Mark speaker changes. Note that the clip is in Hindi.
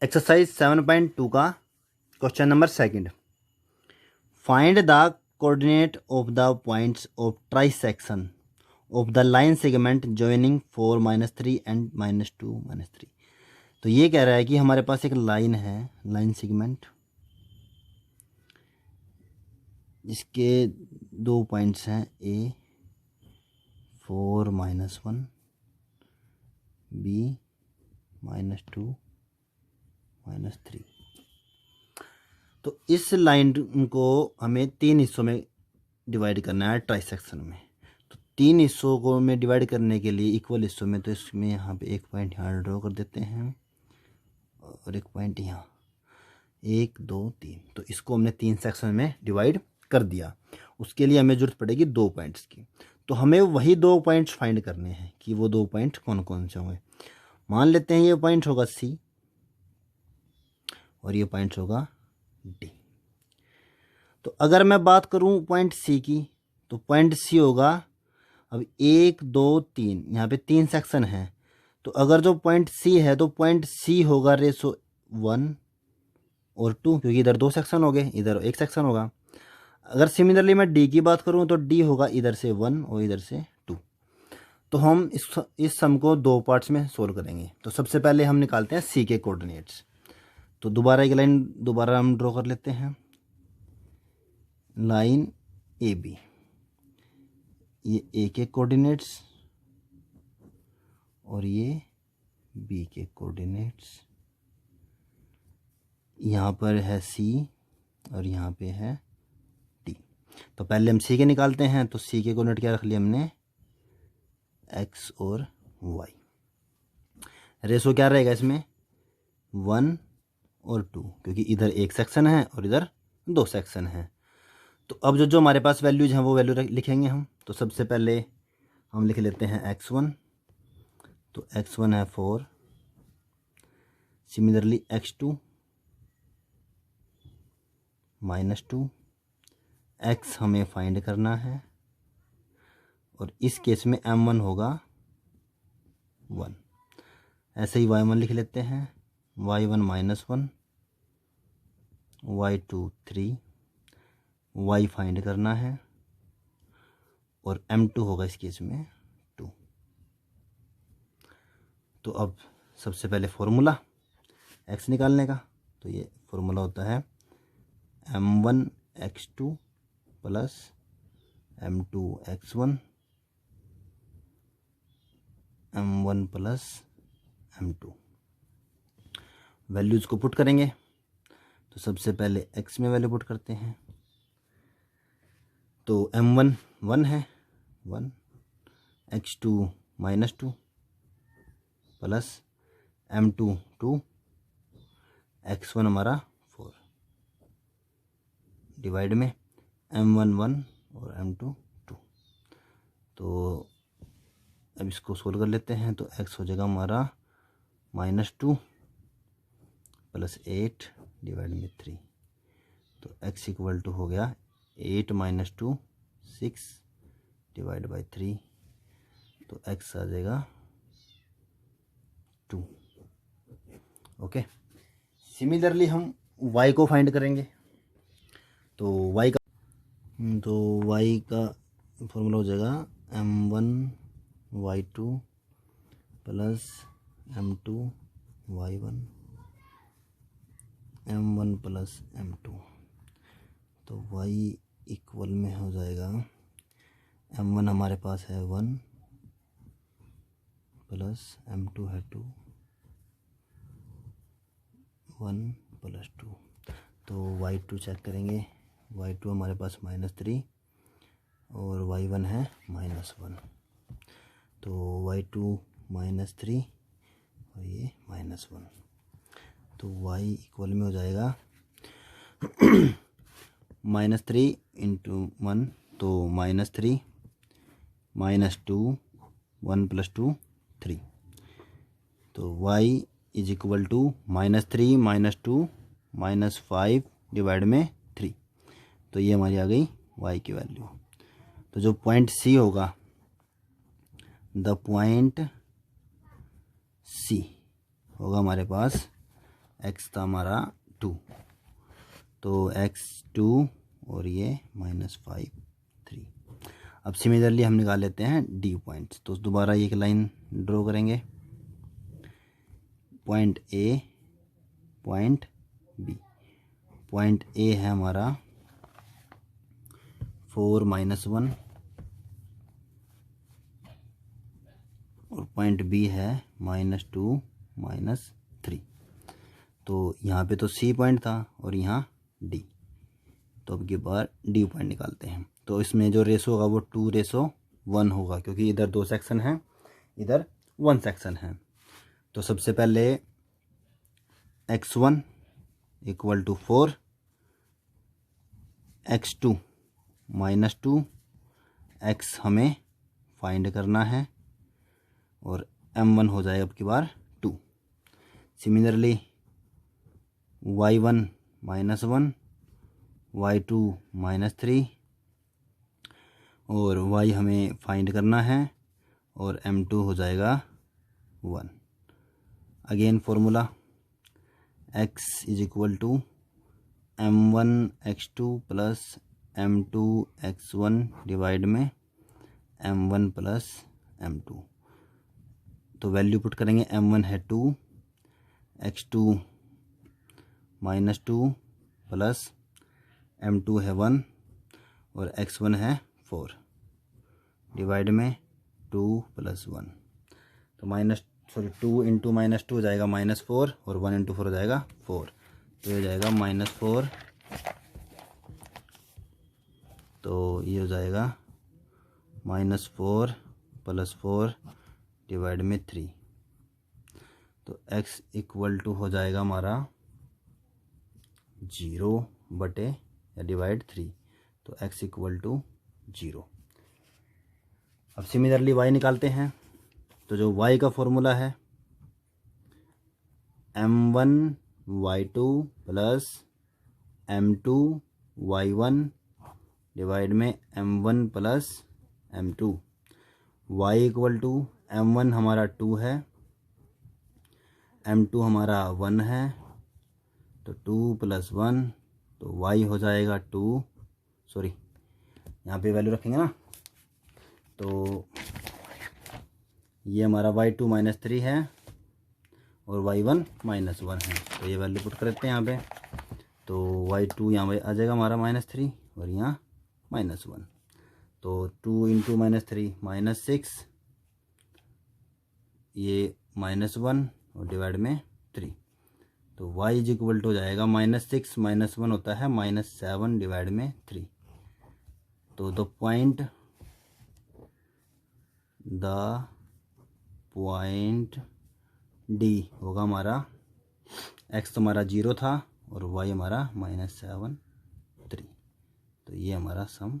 Speaker 1: एक्सरसाइज 7.2 का question number second. Find the coordinate of the points of trisection of the line segment joining 4-3 and -2-3। तो ये कह रहा है कि हमारे पास एक लाइन है, लाइन सेगमेंट, जिसके दो पॉइंट्स हैं, ए 4-1, बी -2-3। तो इस लाइन को हमें तीन हिस्सों में डिवाइड करना है ट्राइसेक्शन में। तो तीन हिस्सों को में डिवाइड करने के लिए इक्वल हिस्सों में, तो इसमें यहाँ पे एक पॉइंट यहाँ ड्रॉ कर देते हैं और एक पॉइंट यहाँ, 1 2 3। तो इसको हमने तीन सेक्शन में डिवाइड कर दिया। उसके लिए हमें जरूरत पड़ेगी दो पॉइंट्स की। तो हमें वही दो पॉइंट्स फाइंड करने हैं कि वो दो पॉइंट कौन कौन से होंगे। मान लेते हैं ये पॉइंट होगा सी और ये पॉइंट होगा डी। तो अगर मैं बात करूं पॉइंट सी की, तो पॉइंट सी होगा, अब 1 2 3, यहाँ पे तीन सेक्शन है। तो अगर जो पॉइंट सी है तो पॉइंट सी होगा रेशो 1 और 2, क्योंकि इधर दो सेक्शन हो गए, इधर एक सेक्शन होगा। अगर सिमिलरली मैं डी की बात करूं तो डी होगा इधर से 1 और इधर से 2। तो हम इस सम को दो पार्ट्स में सोल्व करेंगे। तो सबसे पहले हम निकालते हैं सी के कोऑर्डिनेट्स। तो दोबारा एक लाइन दोबारा हम ड्रॉ कर लेते हैं, लाइन ए बी, ये ए के कोऑर्डिनेट्स और ये बी के कोऑर्डिनेट्स। यहाँ पर है सी और यहाँ पे है डी। तो पहले हम सी के निकालते हैं। तो सी के कोऑर्डिनेट क्या रख लिए हमने, एक्स और वाई। रेशो क्या रहेगा इसमें, 1 और 2, क्योंकि इधर एक सेक्शन है और इधर दो सेक्शन है। तो अब जो हमारे पास वैल्यूज हैं वो वैल्यू लिखेंगे हम। तो सबसे पहले हम लिख लेते हैं x1। तो x1 है 4। Similarly x2 -2। x हमें फाइंड करना है और इस केस में m1 होगा 1। ऐसे ही y1 लिख लेते हैं, y1 -1, y2 3, y फाइंड करना है और m2 होगा इस केस में 2। तो अब सबसे पहले फॉर्मूला x निकालने का, तो ये फॉर्मूला होता है m1 x2 plus m2 x1, m1 plus m2। Values को पुट करेंगे। तो सबसे पहले x में वैल्यू पुट करते हैं। तो m1 1 है, 1, x2 -2 प्लस m2 2, x1 हमारा 4, डिवाइड में m1 1 और m2 2। तो अब इसको सोल्व कर लेते हैं। तो x हो जाएगा हमारा -2 प्लस 8 डिवाइड में 3। तो x इक्वल टू हो गया 8 - 2 6 डिवाइड बाई 3। तो x आ जाएगा 2। ओके। सिमिलरली हम y को फाइंड करेंगे। तो y का फॉर्मूला हो जाएगा m1 y2 plus m2 y1, m1 plus m2। तो y इक्वल में हो जाएगा, m1 हमारे पास है 1 प्लस m2 है 2, 1 प्लस 2। तो y2 चेक करेंगे, y2 हमारे पास -3 और y1 है -1। तो y2 -3 और ये -1। तो y इक्वल में हो जाएगा -3 × 1, तो -3 -2 1 + 2 3। तो y is equal to -3 -2 -5 divide में 3। तो ये हमारी आ गई y की वैल्यू। तो जो पॉइंट C होगा, द पॉइंट C होगा हमारे पास x था हमारा 2, तो x2 और ये -5 3। अब सिमिलरली हम निकाल लेते हैं डी पॉइंट्स। तो दोबारा एक लाइन ड्रॉ करेंगे, point A, point B. Point A है हमारा 4 -1 और पॉइंट बी है -2 -3। तो यहाँ पे तो सी पॉइंट था और यहाँ डी, तो अब की बार डी पॉइंट निकालते हैं। तो इसमें जो रेशो होगा वो 2:1 होगा, क्योंकि इधर 2 सेक्शन हैं, इधर 1 सेक्शन है। तो सबसे पहले x1 = 4, x2 -2, x हमें फाइंड करना है और m1 हो जाएगा अब की बार 2। सिमिलरली y1 -1, y2 -3 और y हमें फाइंड करना है और m2 हो जाएगा 1। Again formula x = m1 x2 plus m2 x1 divide में m1 प्लस m2। तो वैल्यू पुट करेंगे, m1 है 2, x2 -2 प्लस m2 है 1 और x1 है 4 डिवाइड में 2 + 1। तो 2 × -2 हो जाएगा -4 और 1 × 4 हो जाएगा 4, तो ये हो जाएगा -4। तो ये हो जाएगा -4 + 4 डिवाइड में 3। तो x = हो जाएगा हमारा 0/3, तो x = 0। अब सिमिलरली y निकालते हैं। तो जो y का फॉर्मूला है m1 y2 plus m2 y1 divide में m1 plus m2। y = m1 हमारा 2 है, m2 हमारा 1 है, तो 2 + 1, तो y हो जाएगा 2, सॉरी यहाँ पे वैल्यू रखेंगे ना, तो ये हमारा y2 -3 है और y1 -1 है। तो ये वैल्यू पुट कर देते हैं यहाँ पे। तो y2 यहाँ पे आ जाएगा हमारा -3 और यहाँ -1। तो 2 × -3 -6, ये -1 और डिवाइड में 3। तो y = हो जाएगा -6 -1 होता है -7 डिवाइड में 3। तो द पॉइंट डी होगा हमारा, x तो हमारा 0 था और y हमारा -7 3। तो ये हमारा सम